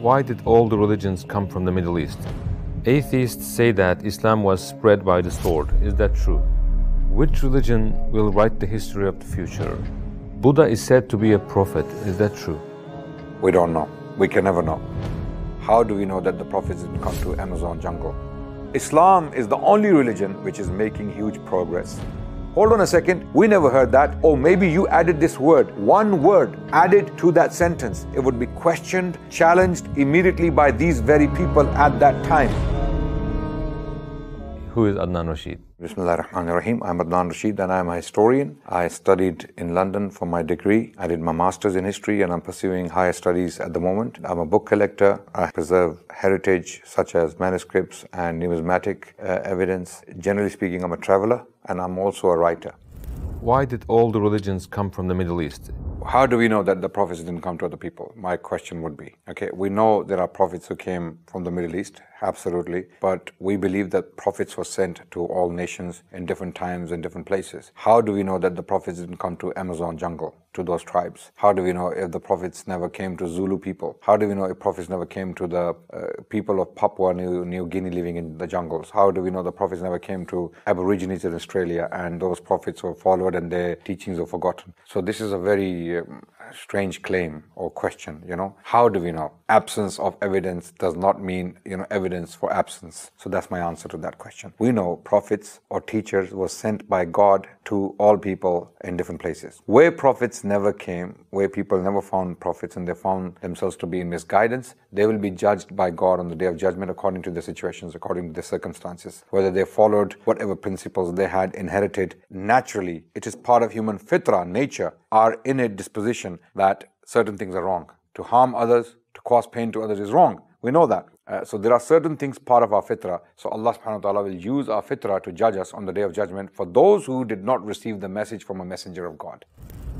Why did all the religions come from the Middle East? Atheists say that Islam was spread by the sword. Is that true? Which religion will write the history of the future? Buddha is said to be a prophet. Is that true? We don't know. We can never know. How do we know that the prophets didn't come to Amazon jungle? Islam is the only religion which is making huge progress. Hold on a second, we never heard that. Or maybe you added this word, one word added to that sentence. It would be questioned, challenged immediately by these very people at that time. Who is Adnan Rašid? Bismillahirrahmanirrahim. I'm Adnan Rašid and I'm a historian. I studied in London for my degree. I did my master's in history and I'm pursuing higher studies at the moment. I'm a book collector. I preserve heritage such as manuscripts and numismatic evidence. Generally speaking, I'm a traveler and I'm also a writer. Why did all the religions come from the Middle East? How do we know that the prophets didn't come to other people? My question would be, okay, we know there are prophets who came from the Middle East, absolutely, but we believe that prophets were sent to all nations in different times and different places. How do we know that the prophets didn't come to Amazon jungle, to those tribes? How do we know if the prophets never came to Zulu people? How do we know if prophets never came to the people of Papua New Guinea living in the jungles? How do we know the prophets never came to Aborigines in Australia and those prophets were followed and their teachings were forgotten? So this is a very strange claim or question, How do we know? Absence of evidence does not mean, evidence for absence. So that's my answer to that question. We know prophets or teachers were sent by God to all people in different places. Where prophets never came, where people never found prophets and they found themselves to be in misguidance, they will be judged by God on the Day of Judgment according to their situations, according to their circumstances. Whether they followed whatever principles they had inherited naturally, it is part of human fitrah, nature, our innate disposition that certain things are wrong. To harm others, to cause pain to others is wrong. We know that. So there are certain things part of our fitrah. So Allah subhanahu wa ta'ala will use our fitrah to judge us on the Day of Judgment for those who did not receive the message from a messenger of God.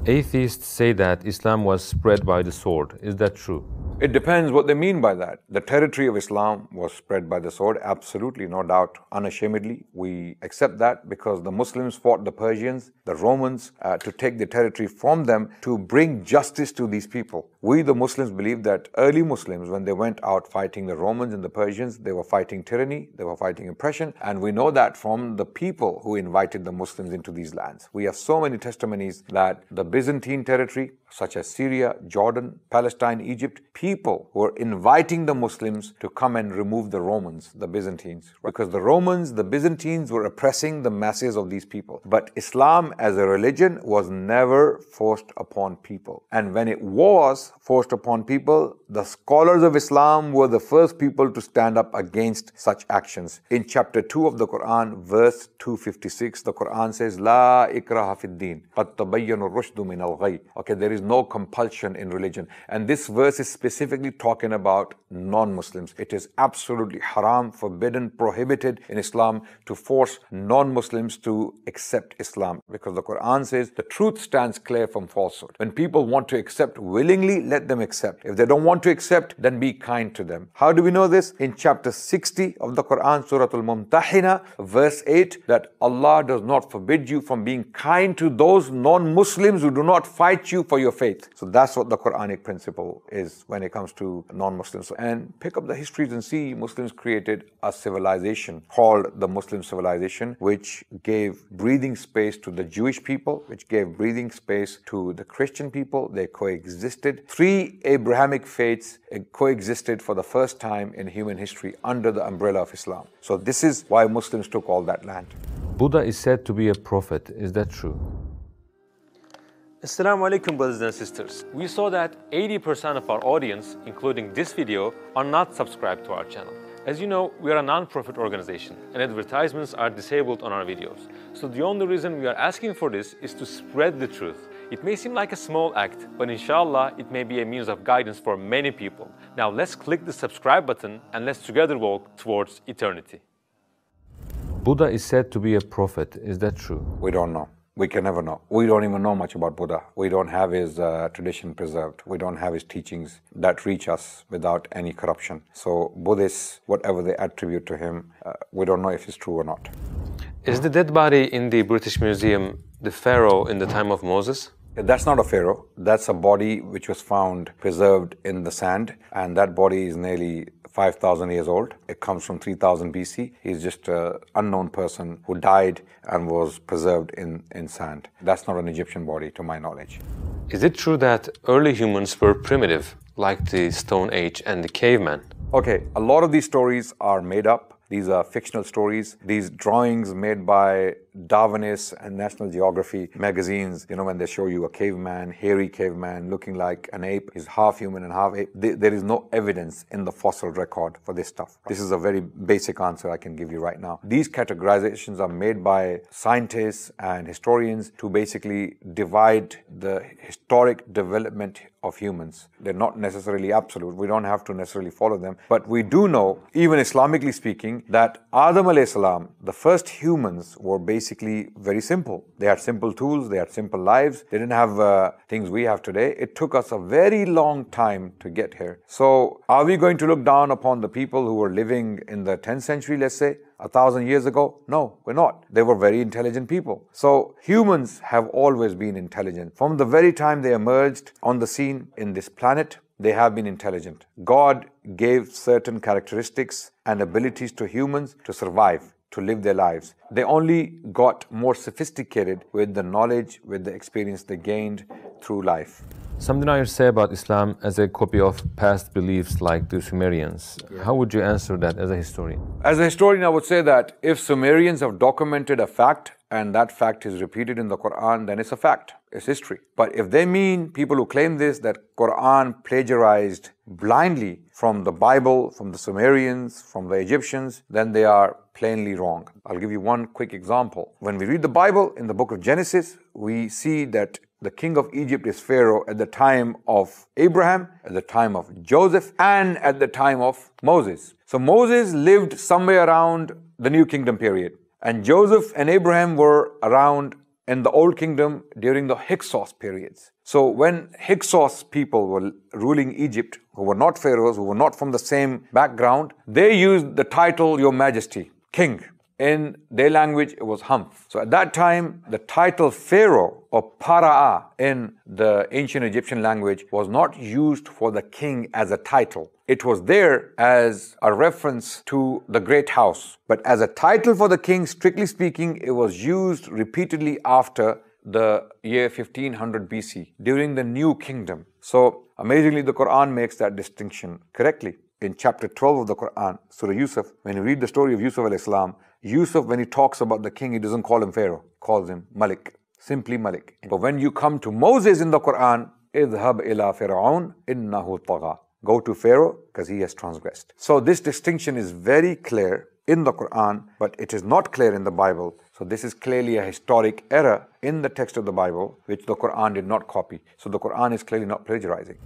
Atheists say that Islam was spread by the sword. Is that true? It depends what they mean by that. The territory of Islam was spread by the sword, absolutely, no doubt, unashamedly. We accept that because the Muslims fought the Persians, the Romans, to take the territory from them to bring justice to these people. We, the Muslims, believe that early Muslims, when they went out fighting the Romans and the Persians, they were fighting tyranny, they were fighting oppression, and we know that from the people who invited the Muslims into these lands. We have so many testimonies that the Byzantine territory, such as Syria, Jordan, Palestine, Egypt, people were inviting the Muslims to come and remove the Romans, the Byzantines. Because the Romans, the Byzantines were oppressing the masses of these people. But Islam as a religion was never forced upon people. And when it was forced upon people, the scholars of Islam were the first people to stand up against such actions. In chapter 2 of the Quran, verse 256, the Quran says, La ikraha fid din, qad tabayyana ar-rushdu min al-ghayy. Okay, there is no compulsion in religion. And this verse is specifically talking about non-Muslims. It is absolutely haram, forbidden, prohibited in Islam to force non-Muslims to accept Islam. Because the Quran says the truth stands clear from falsehood. When people want to accept willingly, let them accept. If they don't want to accept, then be kind to them. How do we know this? In chapter 60 of the Quran, Surah Al-Mumtahina, verse 8, that Allah does not forbid you from being kind to those non-Muslims who do not fight you for your faith. So that's what the Quranic principle is when it comes to non-Muslims. And pick up the histories and see Muslims created a civilization called the Muslim civilization, which gave breathing space to the Jewish people, which gave breathing space to the Christian people. They coexisted. Three Abrahamic faiths coexisted for the first time in human history under the umbrella of Islam. So this is why Muslims took all that land. Buddha is said to be a prophet. Is that true? Assalamu alaikum, brothers and sisters. We saw that 80% of our audience, including this video, are not subscribed to our channel. As you know, we are a non-profit organization and advertisements are disabled on our videos. So the only reason we are asking for this is to spread the truth. It may seem like a small act, but inshallah, it may be a means of guidance for many people. Now let's click the subscribe button and let's together walk towards eternity. Buddha is said to be a prophet. Is that true? We don't know. We can never know. We don't even know much about Buddha. We don't have his tradition preserved. We don't have his teachings that reach us without any corruption. So Buddhists, whatever they attribute to him, we don't know if it's true or not. Is the dead body in the British Museum the pharaoh in the time of Moses? That's not a pharaoh. That's a body which was found preserved in the sand, and that body is nearly 5,000 years old. It comes from 3000 BC. He's just an unknown person who died and was preserved in sand. That's not an Egyptian body, to my knowledge. Is it true that early humans were primitive, like the Stone Age and the caveman? Okay, a lot of these stories are made up. These are fictional stories. These drawings made by Darwinists and National Geography magazines, when they show you a caveman, hairy caveman, looking like an ape, he's half human and half ape. There is no evidence in the fossil record for this stuff. This is a very basic answer I can give you right now. These categorizations are made by scientists and historians to basically divide the historic development of humans. They're not necessarily absolute. We don't have to necessarily follow them. But we do know, even Islamically speaking, that Adam alayhi salam, the first humans, were basically very simple. They had simple tools, they had simple lives. They didn't have things we have today. It took us a very long time to get here. So are we going to look down upon the people who were living in the 10th century, let's say, 1,000 years ago? No, we're not. They were very intelligent people. So humans have always been intelligent. From the very time they emerged on the scene in this planet, they have been intelligent. God gave certain characteristics and abilities to humans to survive, to live their lives. They only got more sophisticated with the knowledge, with the experience they gained through life. Some deniers say about Islam as a copy of past beliefs like the Sumerians. How would you answer that as a historian? As a historian, I would say that if Sumerians have documented a fact and that fact is repeated in the Quran, then it's a fact. It's history. But if they mean, people who claim this, that Quran plagiarized blindly from the Bible, from the Sumerians, from the Egyptians, then they are plainly wrong. I'll give you one quick example. When we read the Bible in the book of Genesis, we see that the king of Egypt is Pharaoh at the time of Abraham, at the time of Joseph, and at the time of Moses. So Moses lived somewhere around the New Kingdom period. And Joseph and Abraham were around in the Old Kingdom during the Hyksos periods. So when Hyksos people were ruling Egypt, who were not pharaohs, who were not from the same background, they used the title Your Majesty, King. In their language, it was Humph. So at that time, the title Pharaoh or Para'a in the ancient Egyptian language was not used for the king as a title. It was there as a reference to the great house. But as a title for the king, strictly speaking, it was used repeatedly after the year 1500 BC, during the New Kingdom. So amazingly, the Quran makes that distinction correctly. In chapter 12 of the Quran, Surah Yusuf, when you read the story of Yusuf alayhi salam, Yusuf, when he talks about the king, he doesn't call him Pharaoh, calls him Malik, simply Malik. But when you come to Moses in the Quran, idhab ila fir'aun innahu tagha. Go to Pharaoh because he has transgressed. So this distinction is very clear in the Quran, but it is not clear in the Bible. So this is clearly a historic error in the text of the Bible, which the Quran did not copy. So the Quran is clearly not plagiarizing.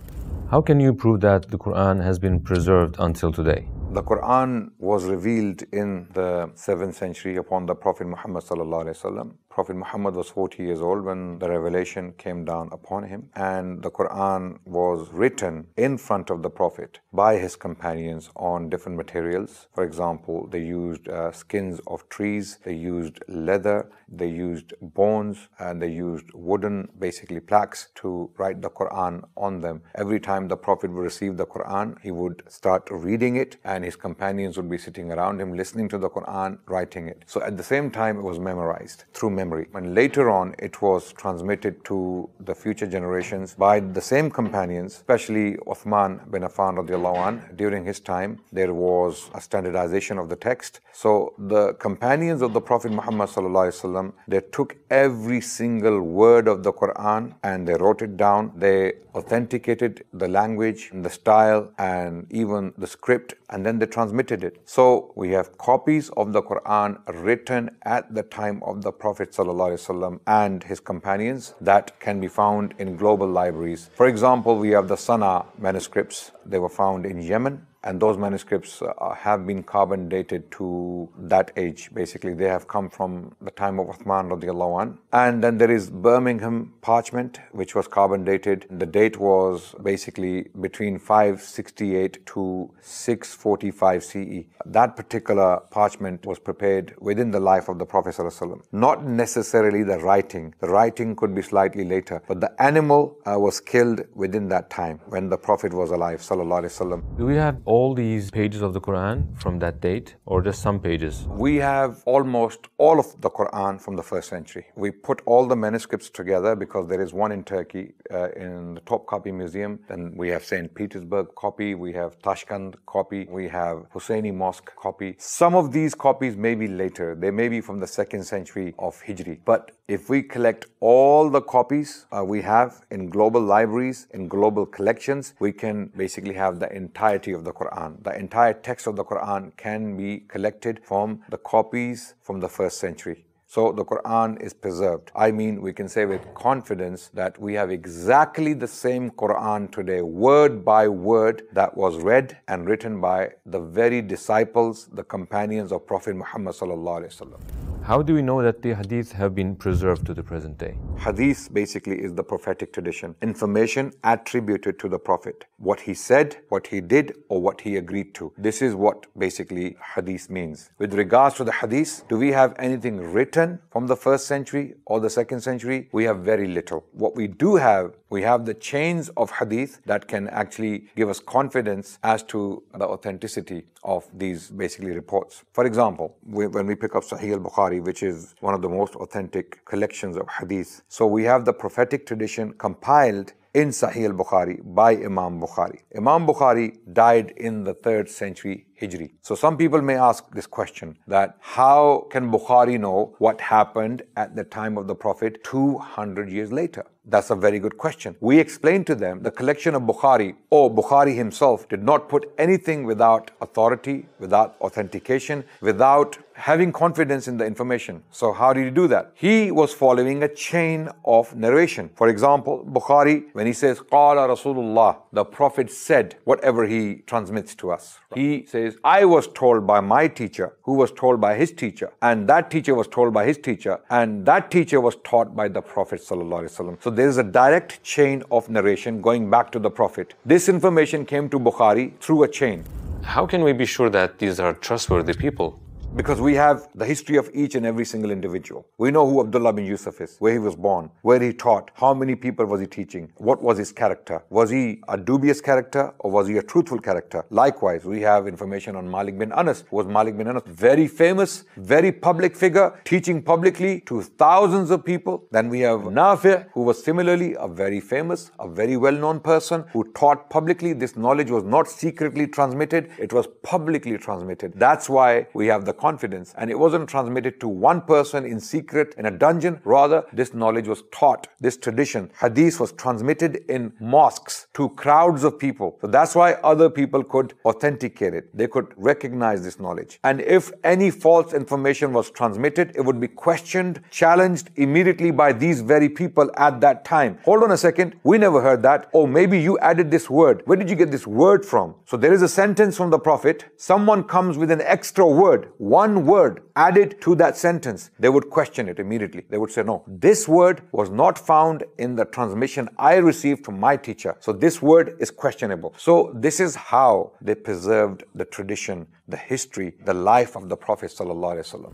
How can you prove that the Quran has been preserved until today? The Quran was revealed in the 7th century upon the Prophet Muhammad sallallahu alaihi wasallam. Prophet Muhammad was 40 years old when the revelation came down upon him, and the Quran was written in front of the Prophet by his companions on different materials. For example, they used skins of trees, they used leather, they used bones, and they used wooden, basically plaques, to write the Quran on them. Every time the Prophet would receive the Quran, he would start reading it, and his companions would be sitting around him, listening to the Quran, writing it. So at the same time, it was memorized through memory. And later on, it was transmitted to the future generations by the same companions, especially Uthman bin Affan radiallahu anh. During his time, there was a standardization of the text. So the companions of the Prophet Muhammad sallallahu alaihi wasallam, they took every single word of the Quran and they wrote it down. They authenticated the language, the style, and even the script, and then they transmitted it. So we have copies of the Quran written at the time of the Prophet ﷺ and his companions that can be found in global libraries. For example, we have the Sana manuscripts. They were found in Yemen. and those manuscripts have been carbon dated to that age. Basically, they have come from the time of Uthman radiallahu anh. And then there is Birmingham parchment, which was carbon dated. The date was basically between 568 to 645 CE. That particular parchment was prepared within the life of the Prophet ﷺ. Not necessarily the writing. The writing could be slightly later, but the animal was killed within that time when the Prophet was alive, sallallahu alaihi wasallam. Do we have all these pages of the Quran from that date, or just some pages? We have almost all of the Quran from the 1st century. We put all the manuscripts together because there is one in Turkey in the Topkapi Museum. Then we have St. Petersburg copy, we have Tashkent copy, we have Husseini Mosque copy. Some of these copies may be later. They may be from the 2nd century of Hijri. But if we collect all the copies we have in global libraries, in global collections, we can basically have the entirety of the Quran. The entire text of the Quran can be collected from the copies from the 1st century. So the Quran is preserved. I mean, we can say with confidence that we have exactly the same Quran today, word by word, that was read and written by the very disciples, the companions of Prophet Muhammad sallallahu alaihi wasallam. How do we know that the hadith have been preserved to the present day? Hadith basically is the prophetic tradition, information attributed to the Prophet. What he said, what he did, or what he agreed to. This is what basically hadith means. With regards to the hadith, do we have anything written from the 1st century or the 2nd century? We have very little. What we do have, we have the chains of hadith that can actually give us confidence as to the authenticity of these basically reports. For example, when we pick up Sahih al-Bukhari, which is one of the most authentic collections of hadith. So we have the prophetic tradition compiled in Sahih al-Bukhari by Imam Bukhari. Imam Bukhari died in the 3rd century Hijri. So some people may ask this question, that how can Bukhari know what happened at the time of the Prophet 200 years later? That's a very good question. We explained to them the collection of Bukhari, or Bukhari himself, did not put anything without authority, without authentication, without having confidence in the information. So how did he do that? He was following a chain of narration. For example, Bukhari, when he says, Qala Rasulullah, the Prophet said, whatever he transmits to us. He says, I was told by my teacher, who was told by his teacher, and that teacher was told by his teacher, and that teacher was taught by the Prophet sallallahu alaihi wasallam. So there is a direct chain of narration going back to the Prophet. This information came to Bukhari through a chain. How can we be sure that these are trustworthy people? Because we have the history of each and every single individual. We know who Abdullah bin Yusuf is, where he was born, where he taught, how many people was he teaching, what was his character. Was he a dubious character or was he a truthful character? Likewise, we have information on Malik bin Anas. Who was Malik bin Anas? Very famous, very public figure, teaching publicly to thousands of people. Then we have Nafi, who was similarly a very famous, a very well-known person who taught publicly. This knowledge was not secretly transmitted, it was publicly transmitted. That's why we have the confidence, and it wasn't transmitted to one person in secret in a dungeon. Rather, this knowledge was taught. This tradition, hadith, was transmitted in mosques to crowds of people. So that's why other people could authenticate it. They could recognize this knowledge. And if any false information was transmitted, it would be questioned, challenged immediately by these very people at that time. Hold on a second, we never heard that. Oh, maybe you added this word. Where did you get this word from? So there is a sentence from the Prophet. Someone comes with an extra word, one word added to that sentence. They would question it immediately. They would say, no, this word was not found in the transmission I received from my teacher. So this word is questionable. So this is how they preserved the tradition, the history, the life of the Prophet ﷺ.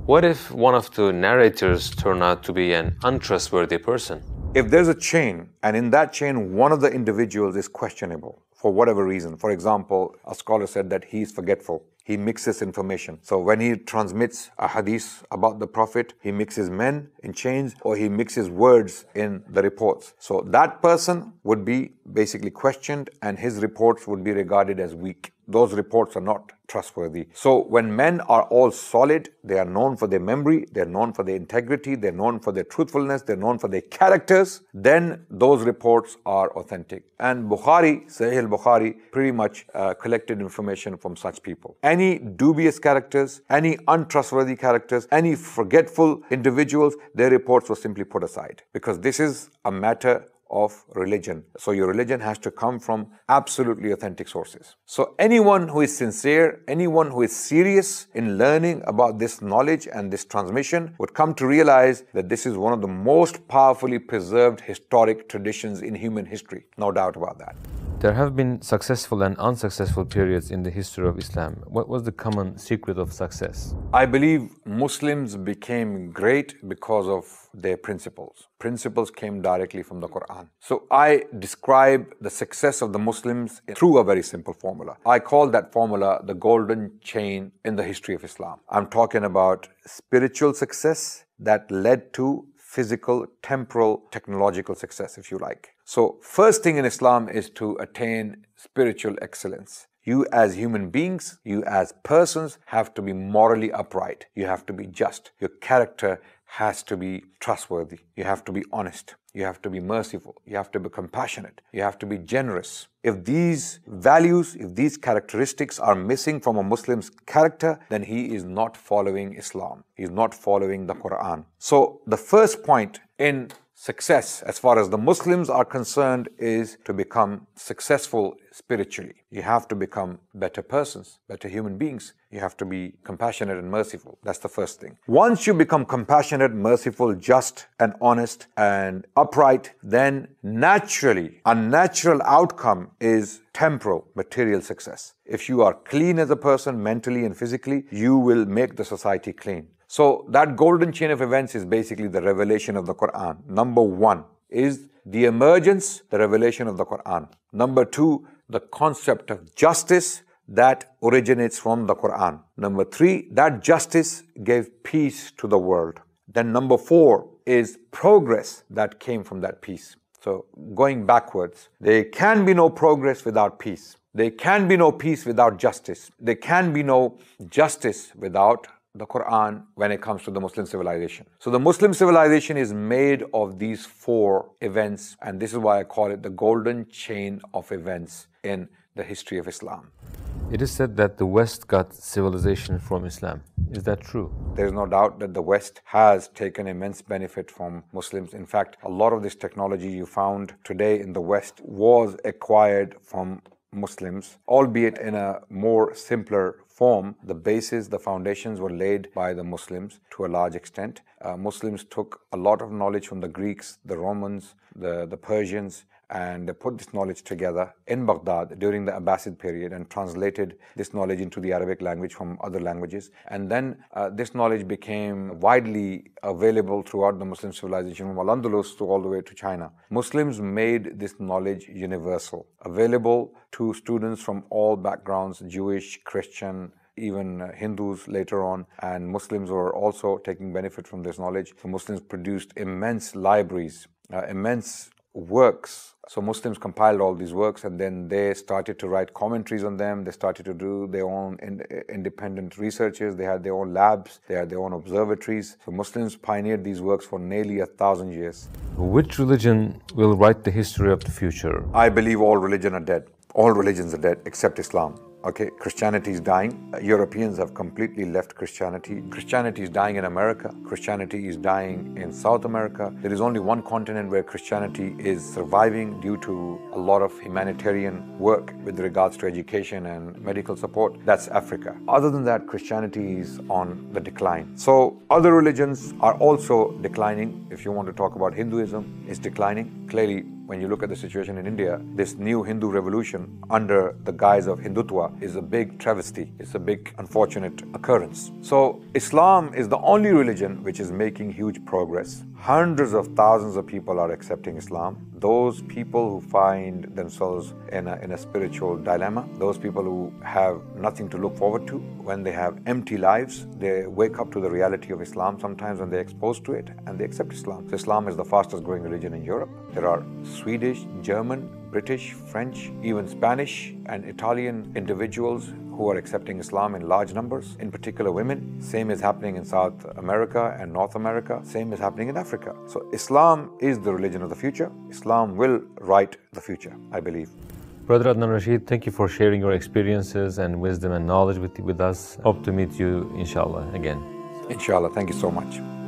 What if one of the narrators turned out to be an untrustworthy person? If there's a chain, and in that chain one of the individuals is questionable for whatever reason. For example, a scholar said that he is forgetful. He mixes information. So when he transmits a hadith about the Prophet, he mixes men in chains, or he mixes words in the reports. So that person would be basically questioned, and his reports would be regarded as weak. Those reports are not trustworthy. So when men are all solid, they are known for their memory, they're known for their integrity, they're known for their truthfulness, they're known for their characters, then those reports are authentic. And Bukhari, Sahih al-Bukhari, pretty much collected information from such people. Any dubious characters, any untrustworthy characters, any forgetful individuals, their reports were simply put aside, because this is a matter of religion. So your religion has to come from absolutely authentic sources. So anyone who is sincere, anyone who is serious in learning about this knowledge and this transmission would come to realize that this is one of the most powerfully preserved historic traditions in human history. No doubt about that. There have been successful and unsuccessful periods in the history of Islam. What was the common secret of success? I believe Muslims became great because of their principles. Principles came directly from the Quran. So I describe the success of the Muslims through a very simple formula. I call that formula the golden chain in the history of Islam. I'm talking about spiritual success that led to physical, temporal, technological success, if you like. So first thing in Islam is to attain spiritual excellence. You as human beings, you as persons have to be morally upright. You have to be just. Your character has to be trustworthy. You have to be honest. You have to be merciful. You have to be compassionate. You have to be generous. If these values, if these characteristics are missing from a Muslim's character, then he is not following Islam. He is not following the Quran. So the first point in success, as far as the Muslims are concerned, is to become successful spiritually. You have to become better persons, better human beings. You have to be compassionate and merciful. That's the first thing. Once you become compassionate, merciful, just and honest and upright, then naturally, a natural outcome is temporal, material success. If you are clean as a person, mentally and physically, you will make the society clean. So that golden chain of events is basically the revelation of the Quran. Number one is the emergence, the revelation of the Quran. Number two, the concept of justice that originates from the Quran. Number three, that justice gave peace to the world. Then number four is progress that came from that peace. So going backwards, there can be no progress without peace. There can be no peace without justice. There can be no justice without the Quran when it comes to the Muslim civilization. So the Muslim civilization is made of these four events, and this is why I call it the golden chain of events in the history of Islam. It is said that the West got civilization from Islam. Is that true? There is no doubt that the West has taken immense benefit from Muslims. In fact, a lot of this technology you found today in the West was acquired from Muslims, albeit in a more simpler form. The bases, the foundations were laid by the Muslims to a large extent. Muslims took a lot of knowledge from the Greeks, the Romans, the Persians, and they put this knowledge together in Baghdad during the Abbasid period and translated this knowledge into the Arabic language from other languages. And then this knowledge became widely available throughout the Muslim civilization, from Al-Andalus to all the way to China. Muslims made this knowledge universal, available to students from all backgrounds, Jewish, Christian, even Hindus later on, and Muslims were also taking benefit from this knowledge. So Muslims produced immense libraries, immense works. So Muslims compiled all these works, and then they started to write commentaries on them. They started to do their own independent researches. They had their own labs. They had their own observatories. So Muslims pioneered these works for nearly 1,000 years. Which religion will write the history of the future? I believe all religions are dead. All religions are dead except Islam. Okay, Christianity is dying. Europeans have completely left Christianity. Christianity is dying in America. Christianity is dying in South America. There is only one continent where Christianity is surviving due to a lot of humanitarian work with regards to education and medical support. That's Africa. Other than that, Christianity is on the decline. So other religions are also declining. If you want to talk about Hinduism, it's declining. Clearly, when you look at the situation in India, this new Hindu revolution under the guise of Hindutva is a big travesty. It's a big unfortunate occurrence. So Islam is the only religion which is making huge progress. Hundreds of thousands of people are accepting Islam. Those people who find themselves in a spiritual dilemma, those people who have nothing to look forward to, when they have empty lives, they wake up to the reality of Islam sometimes when they're exposed to it, and they accept Islam. So Islam is the fastest growing religion in Europe. There are Swedish, German, British, French, even Spanish and Italian individuals who are accepting Islam in large numbers, in particular women. Same is happening in South America and North America. Same is happening in Africa. So Islam is the religion of the future. Islam will write the future, I believe. Brother Adnan Rašid, thank you for sharing your experiences and wisdom and knowledge with us. Hope to meet you, inshallah, again. Inshallah. Thank you so much.